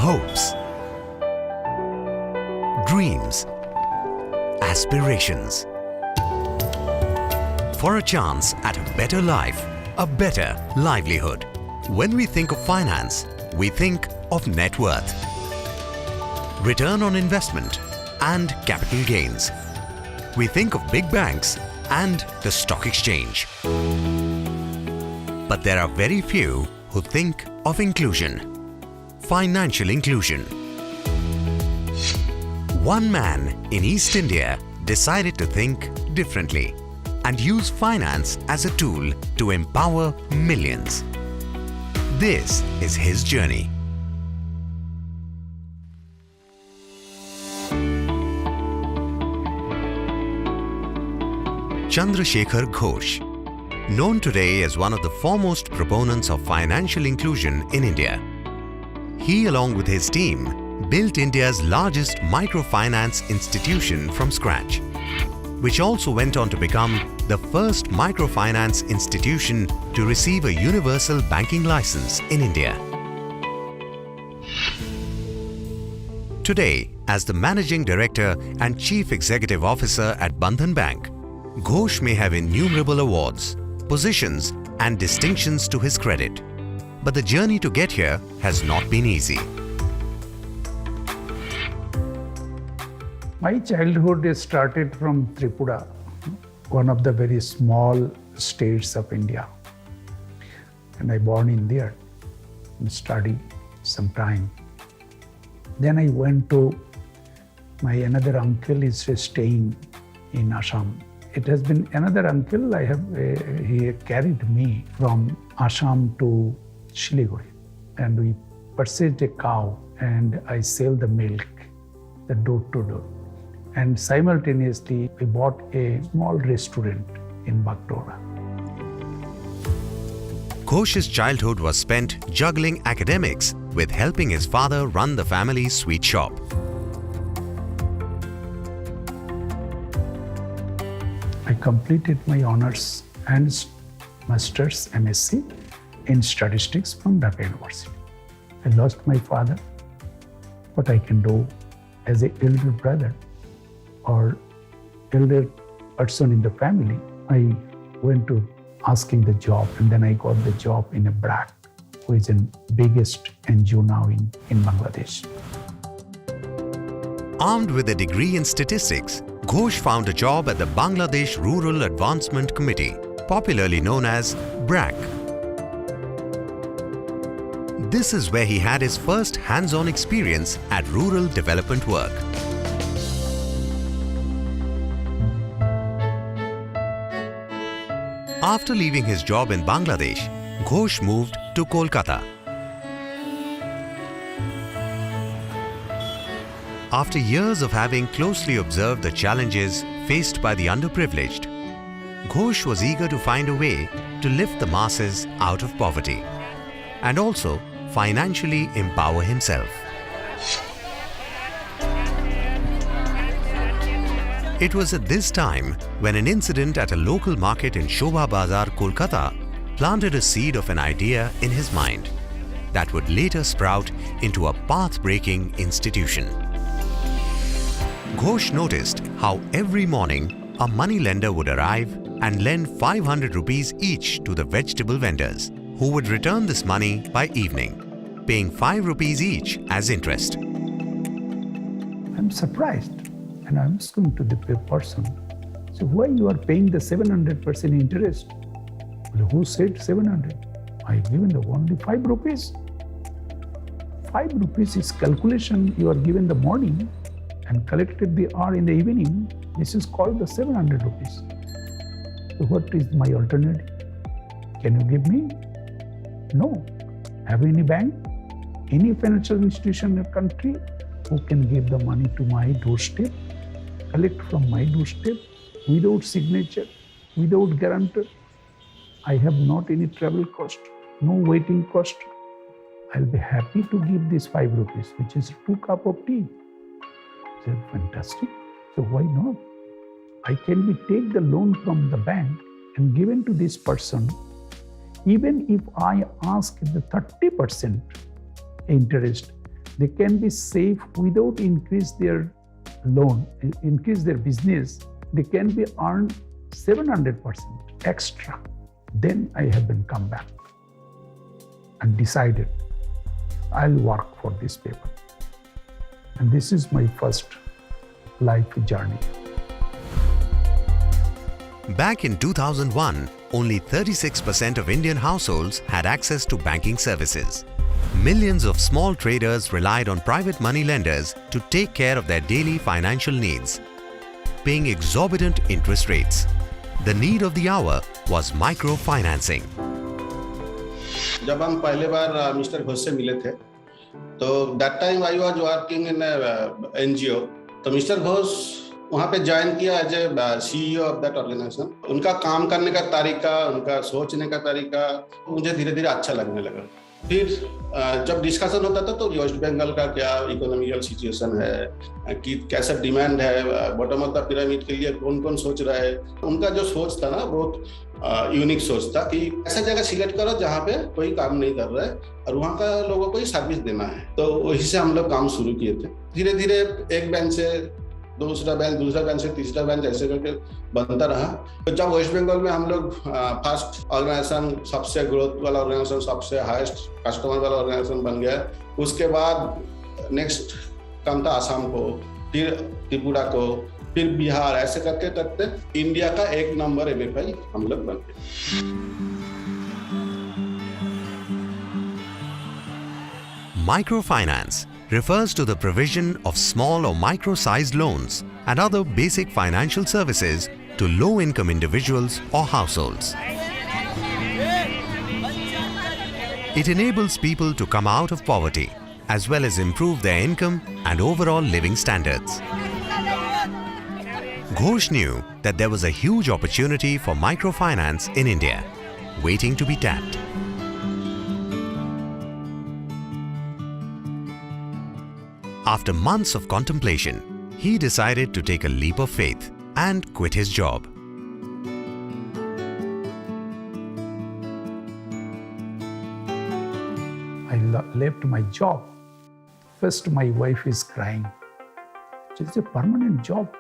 hopes, dreams, aspirations. For a chance at a better life, a better livelihood. When we think of finance, we think of net worth, return on investment and capital gains. We think of big banks and the stock exchange. But there are very few who think of inclusion, financial inclusion. One man in East India decided to think differently and use finance as a tool to empower millions. This is his journey. Chandrasekhar Ghosh, known today as one of the foremost proponents of financial inclusion in India. He, along with his team, built India's largest microfinance institution from scratch, which also went on to become the first microfinance institution to receive a universal banking license in India. Today, as the Managing Director and Chief Executive Officer at Bandhan Bank, Ghosh may have innumerable awards, positions and distinctions to his credit. But the journey to get here has not been easy. My childhood started from Tripura, one of the very small states of India. And I born in there and studied some time. Then I went to my another uncle is staying in Assam. It has been another uncle he carried me from Assam to Siliguri, and we purchased a cow and I sell the milk, the door to door. And simultaneously, we bought a small restaurant in Bagdogra. Ghosh's childhood was spent juggling academics with helping his father run the family's sweet shop. I completed my honors and master's MSc in statistics from Dhaka University. I lost my father. What I can do as an elder brother or elder person in the family, I went to asking the job, and then I got the job in a BRAC, who is the biggest NGO now in Bangladesh. Armed with a degree in statistics, Ghosh found a job at the Bangladesh Rural Advancement Committee, popularly known as BRAC. This is where he had his first hands-on experience at rural development work. After leaving his job in Bangladesh, Ghosh moved to Kolkata. After years of having closely observed the challenges faced by the underprivileged, Ghosh was eager to find a way to lift the masses out of poverty and also financially empower himself. It was at this time when an incident at a local market in Shobha Bazar, Kolkata, planted a seed of an idea in his mind that would later sprout into a path-breaking institution. Ghosh noticed how every morning a moneylender would arrive and lend 500 rupees each to the vegetable vendors, who would return this money by evening, paying 5 rupees each as interest. I'm surprised, and I'm asking to the person, so why you are paying the 700% interest? Well, who said 700? I given the only 5 rupees. 5 rupees is calculation you are given the morning and collected the hour in the evening. This is called the 700 rupees. So what is my alternative? Can you give me? No. Have any bank, any financial institution in the country who can give the money to my doorstep, collect from my doorstep without signature, without guarantor? I have not any travel cost, no waiting cost. I'll be happy to give this 5 rupees, which is 2 cups of tea. I said, fantastic. So why not? I can take the loan from the bank and given to this person, even if I ask the 30% interest, They can be safe without increase their loan, increase their business. They can be earned 700% extra. Then I have been come back and decided I'll work for this paper. And this is my first life journey. Back in 2001, only 36% of Indian households had access to banking services. Millions of small traders relied on private money lenders to take care of their daily financial needs, paying exorbitant interest rates. The need of the hour was microfinancing. जब हम पहले बार mister Ghosh से मिले थे, तो that time I was working in NGO. तो mister Ghosh वहाँ पे ज्वाइन किया as a CEO of that organisation. उनका काम करने का तरीका, उनका सोचने का तरीका मुझे धीरे धीरे अच्छा लगने लगा. फिर जब डिस्कशन होता था तो वेस्ट बंगाल का क्या इकोनॉमिकल सिचुएशन है, कि कैसा डिमांड है, बॉटम ऑफ द पिरामिड के लिए कौन कौन सोच रहा है. उनका जो सोच था ना बहुत यूनिक सोच था कि ऐसा जगह सिलेक्ट करो जहाँ पे कोई काम नहीं कर रहा है और वहाँ का लोगों को ही सर्विस देना है. तो वही से हम लोग काम शुरू किए थे. धीरे धीरे एक बैंक से दूसरा बैंक से तीसरा बैंक ऐसे करके बनता रहा. तो जब वेस्ट बंगाल में हम लोग फर्स्ट ऑर्गेनाइजेशन, सबसे ग्रोथ वाला ऑर्गेनाइजेशन, सबसे हाईएस्ट कस्टमर वाला ऑर्गेनाइजेशन बन गया. उसके बाद नेक्स्ट काम था आसाम को, फिर त्रिपुरा को, फिर बिहार. ऐसे करते करते इंडिया का एक नंबर एमएफआई हम लोग बन गए. Microfinance refers to the provision of small or micro-sized loans and other basic financial services to low-income individuals or households. It enables people to come out of poverty as well as improve their income and overall living standards. Ghosh knew that there was a huge opportunity for microfinance in India, waiting to be tapped. After months of contemplation, he decided to take a leap of faith and quit his job. I left my job. First, my wife is crying. It's a permanent job,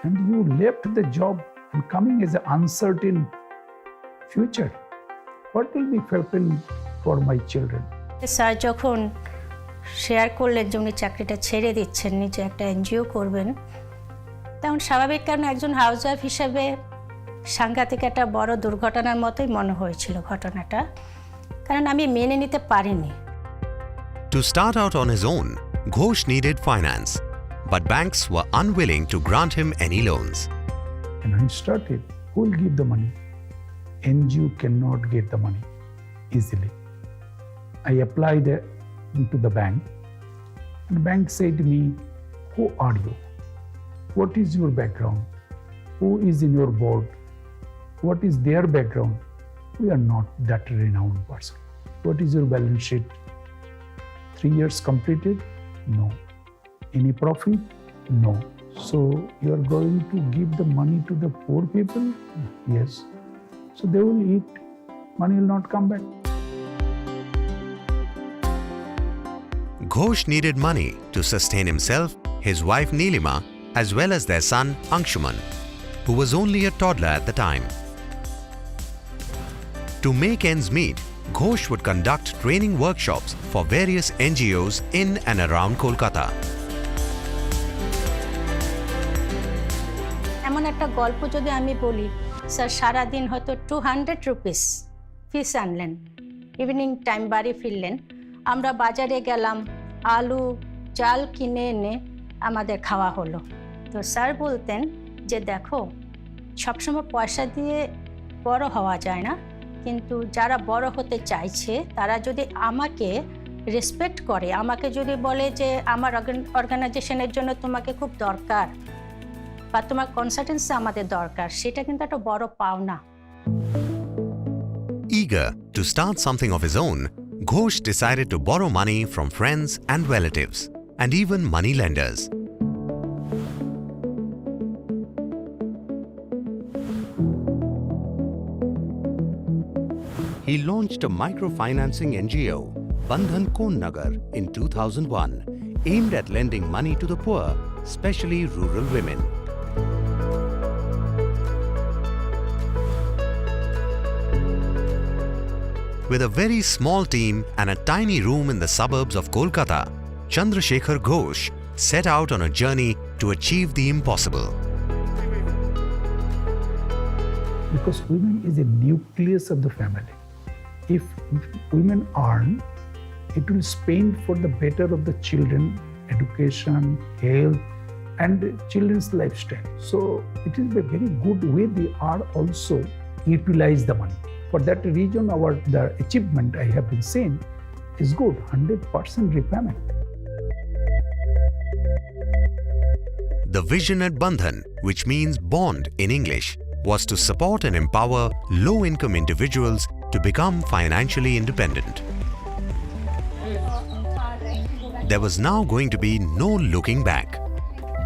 and you left the job and coming as an uncertain future. What will be happen for my children? Sir যখন share করলেন যে উনি চাকরিটা ছেড়ে দিচ্ছেন, নিজে একটা NGO করবেন, তখন স্বাভাবিক কারণে একজন হাউসওয়াইফ হিসেবে সাংঘাতিক একটা বড় দুর্ঘটনার মতোই মনে হয়েছিল ঘটনাটা, কারণ আমি মেনে নিতে পারিনি. To start out on his own, Ghosh needed finance, but banks were unwilling to grant him any loans. And I started, who will give the money? NGO cannot get the money easily. I applied to the bank, and the bank said to me, who are you? What is your background? Who is in your board? What is their background? We are not that renowned person. What is your balance sheet? 3 years completed? No. Any profit? No. So you are going to give the money to the poor people? Yes. So they will eat. Money will not come back. Ghosh needed money to sustain himself, his wife Neelima, as well as their son Anshuman, who was only a toddler at the time. To make ends meet, Ghosh would conduct training workshops for various NGOs in and around Kolkata. এমন একটা গল্প যদি আমি বলি, sir সারাদিন হয়তো 200 rupees ফিস আনলেন, evening time বাড়ি ফিরলেন, আমরা বাজারে গেলাম, আলু চাল কিনে এনে আমাদের খাওয়া হলো. তো স্যার বলতেন যে দেখো, সবসময় পয়সা দিয়ে বড় হওয়া যায় না, কিন্তু যারা বড় হতে চাইছে তারা যদি আমাকে রেসপেক্ট করে, আমাকে যদি বলে যে আমার অর্গানাইজেশনের জন্য তোমাকে খুব দরকার বা তোমার কনসালটেন্সি আমাদের দরকার, সেটা কিন্তু একটা বড় পাওনা. Eager to start something of his own, Ghosh decided to borrow money from friends and relatives, and even money lenders. He launched a microfinancing NGO, Bandhan in 2001, aimed at lending money to the poor, especially rural women. With a very small team and a tiny room in the suburbs of Kolkata, Chandrasekhar Ghosh set out on a journey to achieve the impossible. Because women is a nucleus of the family. If women earn, it will spend for the better of the children, education, health, and children's lifestyle. So it is a very good way they are also utilize the money. For that reason, the achievement I have been saying is good, 100% repayment. The vision at Bandhan, which means bond in English, was to support and empower low-income individuals to become financially independent. There was now going to be no looking back.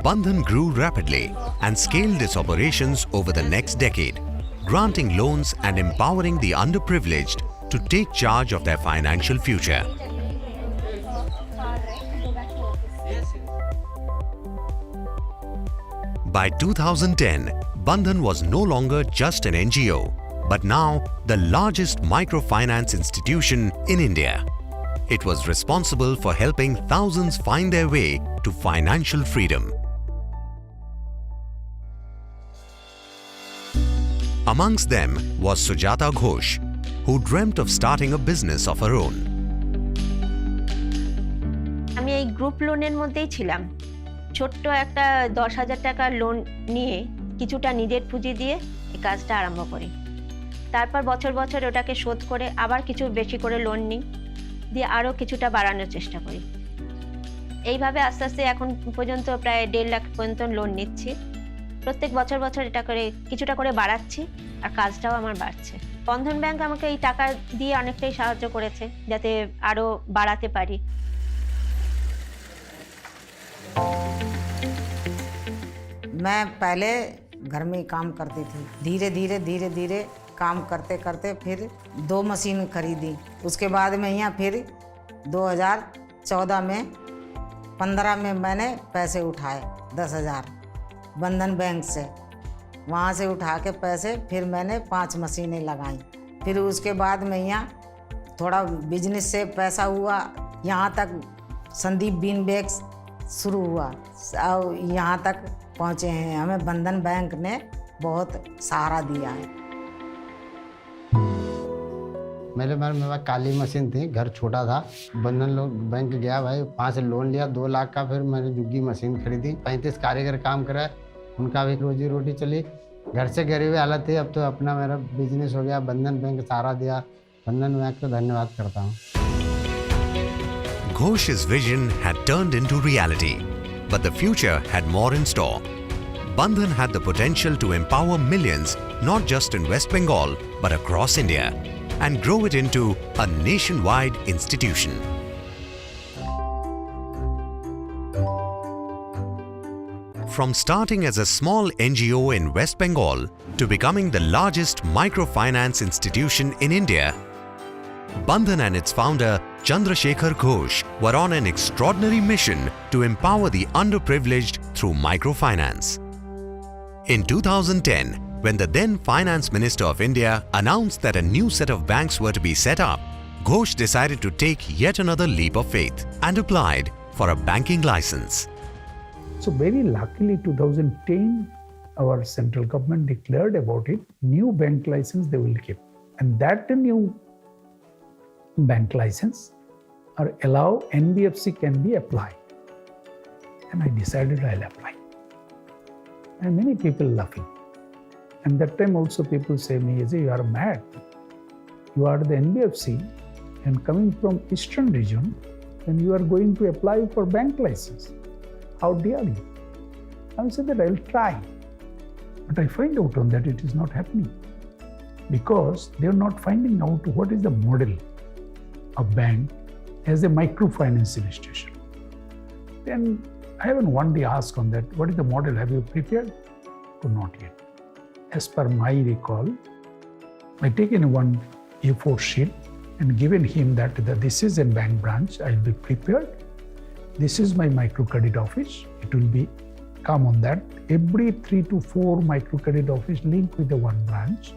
Bandhan grew rapidly and scaled its operations over the next decade, granting loans and empowering the underprivileged to take charge of their financial future. By 2010, Bandhan was no longer just an NGO, but now the largest microfinance institution in India. It was responsible for helping thousands find their way to financial freedom. Amongst them was Sujata Ghosh, who dreamt of starting a business of her own. আমি এই group লোনের মধ্যেই ছিলাম। ছোট্ট একটা 10,000 টাকার loan নিয়ে কিছুটা নিজের পুঁজি দিয়ে এই কাজটা আরম্ভ করি। তারপর বছর বছর ওটাকে শোধ করে আবার কিছু বেশি করে লোন নিই, দিয়ে আরও কিছুটা বাড়ানোর চেষ্টা করি। এইভাবে আস্তে আস্তে এখন পর্যন্ত প্রায় 1.5 লাখ পর্যন্ত লোন নিচ্ছি। প্রত্যেক বছর বছর এটা করে কিছুটা করে বাড়াচ্ছি আর কাজটাও আমার বাড়ছে। বন্ধন ব্যাংক আমাকে এই টাকা দিয়ে অনেকটাই সাহায্য করেছে যাতে আরও বাড়াতে পারি। मैं पहले घर में काम करती थी। धीरे धीरे काम करते करते फिर 2 मशीन खरीदी। उसके बाद में यहाँ फिर 2014 में 15 में मैंने पैसे उठाए 10,000 बंधन बैंक से। वहाँ से उठा के पैसे फिर मैंने 5 मशीनें लगाई। फिर उसके बाद में यहाँ थोड़ा बिजनेस से पैसा हुआ, यहाँ तक संदीप बीन बैग्स शुरू हुआ और यहाँ तक पहुँचे हैं। हमें बंधन बैंक ने बहुत सहारा दिया है। मेरे पास काली मशीन थी, घर छोटा था। बंधन बैंक गया भाई, 5 लोन लिया 2 लाख का। फिर मैंने जुग्गी मशीन खरीदी। 35 कारीगर काम कराए, उनका भी रोजी रोटी चली। घर से गरीबी हालत थी, अब तो अपना मेरा बिजनेस हो गया। बंधन बैंक सहारा दिया। बंधन बैंक को धन्यवाद करता हूँ। Ghosh's vision had turned into reality, but the future had more in store. Bandhan had the potential to empower millions, not just in West Bengal, but across India, and grow it into a nationwide institution. From starting as a small NGO in West Bengal to becoming the largest microfinance institution in India, Bandhan and its founder Chandrasekhar Ghosh were on an extraordinary mission to empower the underprivileged through microfinance. In 2010, when the then Finance Minister of India announced that a new set of banks were to be set up, Ghosh decided to take yet another leap of faith and applied for a banking license. So very luckily 2010, our central government declared about it, new bank license they will give. And that new bank license or allow NBFC can be applied. And I decided I'll apply. And many people laughing. And that time also people say me, you are mad. You are the NBFC and coming from eastern region and you are going to apply for bank license. How dare you? I said that I'll try. But I find out on that it is not happening. Because they are not finding out what is the model of bank as a microfinance institution. Then I haven't one day asked on that, what is the model? Have you prepared? Or not yet. As per my recall, I taken one A4 sheet and given him that this is a bank branch, I'll be prepared. This is my microcredit office. It will be come on that. Every 3 to 4 microcredit office link with the one branch,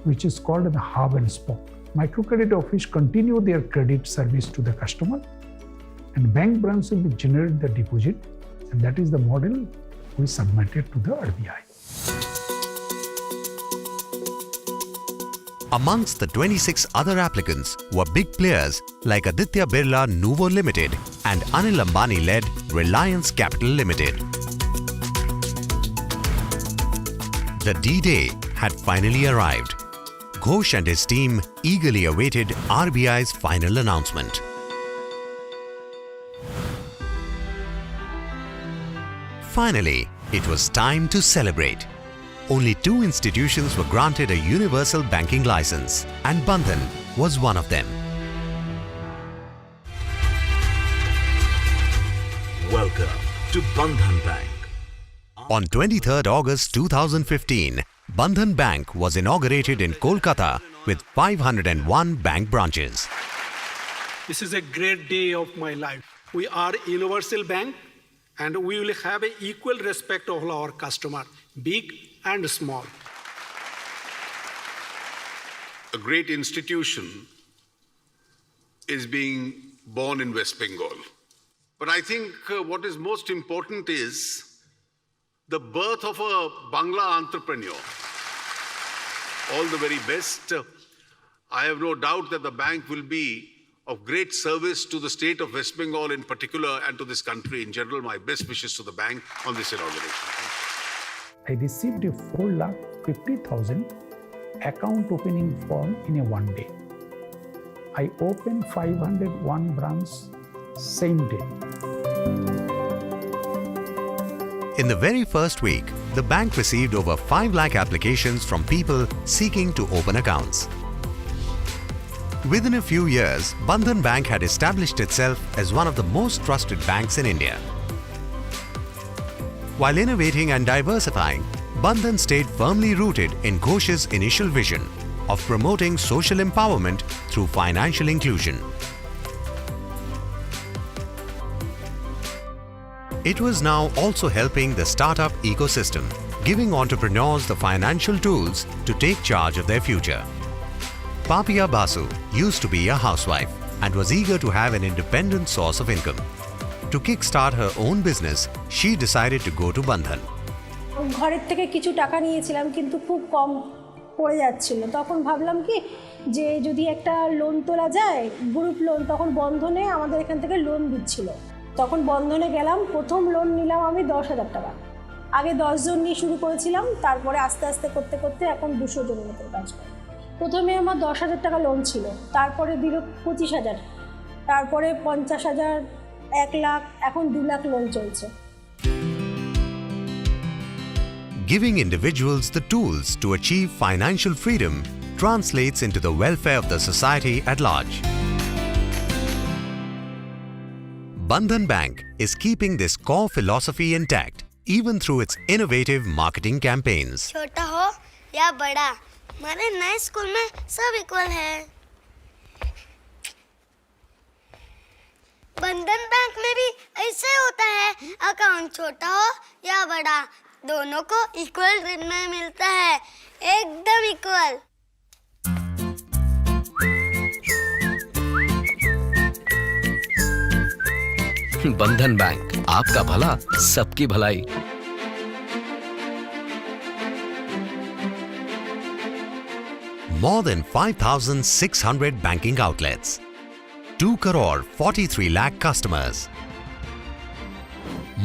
which is called the hub and spoke. Microcredit office continue their credit service to the customer, and bank branch will generate the deposit, and that is the model we submitted to the RBI. Amongst the 26 other applicants were big players like Aditya Birla Nuvo Limited and Anil Ambani-led Reliance Capital Limited. The D-Day had finally arrived. Ghosh and his team eagerly awaited RBI's final announcement. Finally, it was time to celebrate. Only 2 institutions were granted a universal banking license, and Bandhan was one of them. Welcome to Bandhan Bank. On 23rd August 2015, Bandhan Bank was inaugurated in Kolkata with 501 bank branches. This is a great day of my life. We are a universal bank and we will have an equal respect of our customer, big and small. A great institution is being born in West Bengal. But I think what is most important is the birth of a Bangla entrepreneur. All the very best. I have no doubt that the bank will be of great service to the state of West Bengal in particular and to this country in general. My best wishes to the bank on this inauguration. I received a 4,50,000 account opening form in a one day. I opened 501 branch same day. In the very first week, the bank received over 5 lakh applications from people seeking to open accounts. Within a few years, Bandhan Bank had established itself as one of the most trusted banks in India. While innovating and diversifying, Bandhan stayed firmly rooted in Ghosh's initial vision of promoting social empowerment through financial inclusion. It was now also helping the startup ecosystem, giving entrepreneurs the financial tools to take charge of their future. Papiya Basu used to be a housewife and was eager to have an independent source of income. To kickstart her own business, she decided to go to Bandhan. ঘরের থেকে কিছু টাকা নিয়েছিলাম কিন্তু খুব কম পড়ে যাচ্ছিল, তখন ভাবলাম কি যে যদি একটা লোন তোলা যায় গ্রুপ লোন, তখন বন্ধনে আমাদের এখান থেকে লোন দিচ্ছিল। তখন বন্ধনে গেলাম, প্রথম লোন নিলাম আমি 10,000 টাকা। আগে 10 জন নিয়ে শুরু করেছিলাম, তারপরে আস্তে আস্তে করতে করতে এখন 200 জনের মতো কাজ করি। প্রথমে আমার 10,000 টাকা লোন ছিল, তারপরে দিল 25,000, তারপরে 50,000, 1 লাখ, এখন 2 লাখ লোন চলছে। Giving individuals the tools to achieve financial freedom translates into the welfare of the society at large. Bandhan Bank is keeping this core philosophy intact even through its innovative marketing campaigns. छोटा हो या बड़ा, हमारे नए school में सब equal है। बंधन बैंक में भी ऐसे होता है, अकाउंट छोटा हो या बड़ा, दोनों को इक्वल ट्रीटमेंट मिलता है, एकदम इक्वल। बंधन बैंक, आपका भला सबकी भलाई। More than 5,600 banking outlets, 2,43 lakh customers,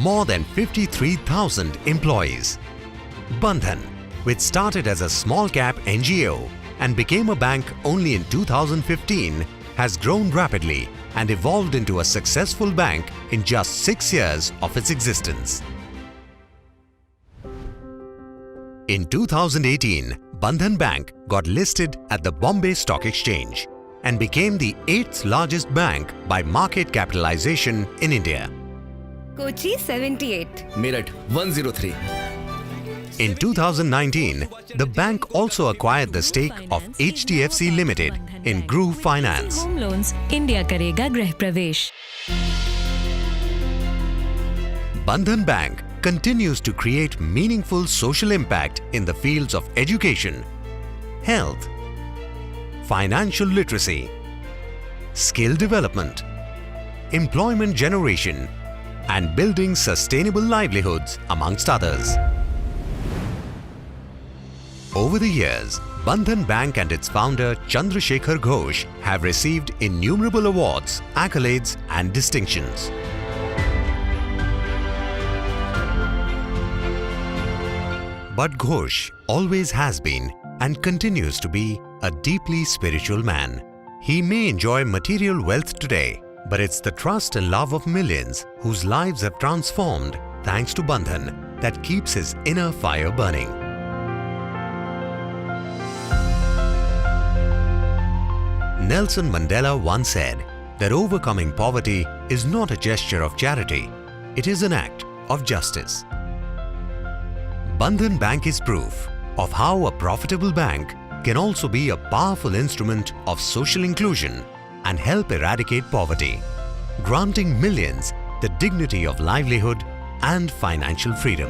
more than 53,000 employees. Bandhan, which started as a small cap NGO and became a bank only in 2015, has grown rapidly and evolved into a successful bank in just 6 years of its existence. In 2018, Bandhan Bank got listed at the Bombay Stock Exchange and became the 8th largest bank by market capitalization in India. Kochi 78, Meerut 103. In 2019, the bank also acquired the stake of HDFC Limited in Groove Finance. Home Loans, India करेगा गृह प्रवेश। Bandhan Bank continues to create meaningful social impact in the fields of education, health, financial literacy, skill development, employment generation, and building sustainable livelihoods, amongst others. Over the years, Bandhan Bank and its founder Chandrasekhar Ghosh have received innumerable awards, accolades, and distinctions. But Ghosh always has been and continues to be a deeply spiritual man. He may enjoy material wealth today, but it's the trust and love of millions whose lives have transformed thanks to Bandhan that keeps his inner fire burning. Nelson Mandela once said that overcoming poverty is not a gesture of charity, it is an act of justice. Bandhan Bank is proof of how a profitable bank can also be a powerful instrument of social inclusion and help eradicate poverty, granting millions the dignity of livelihood and financial freedom.